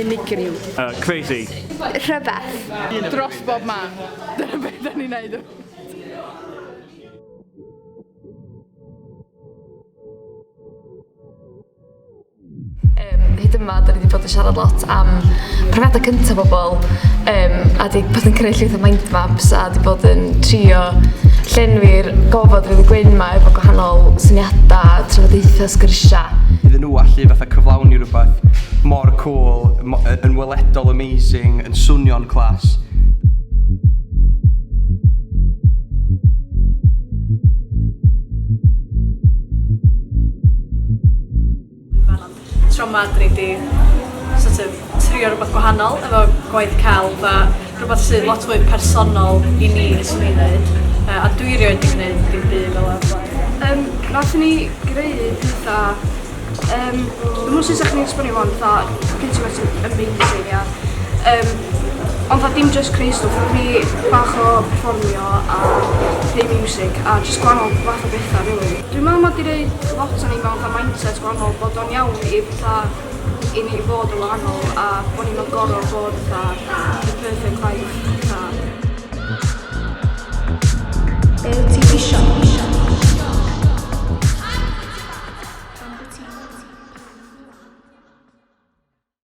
unigryw. Crazy. Rhyfedd. Dros bob man. Dyna beth da ni'n neud. Hyd yma, da ni wedi bod yn siarad lot am profiadau cyntaf pobl a wedi bod yn creu llwyth o mindmaps a wedi bod yn trio llenwi'r gofod rydw gwyn yma efo gwahanol syniadau, trafodaethau, sgyrsiau. Iddyn nhw allu fatha cyflawni rhywbeth mor cool, yn weledol amazing, yn swnio'n clas. Tro yma, dyn ni wedi trio rhywbeth gwahanol efo gwaith celf a rhywbeth sydd lot fwy personol i ni sy'n ei wneud. A dwi rioed wedi gwneud dim byd fel arfer. Nath ni greu byth a dwi'n mwyn sy'n ni'n esbonio hwn, cyntaf yn amazing, ia. Ond dim just creu stwff, roedd ni bach o performio a creu music a just gwahanol fath o bethau, really. Dwi'n meddwl mod i reid lot o ni mewn mindset gwahanol bod o'n iawn i ni fod yn wahanol a bod ni'n gorfod bod the perfect life.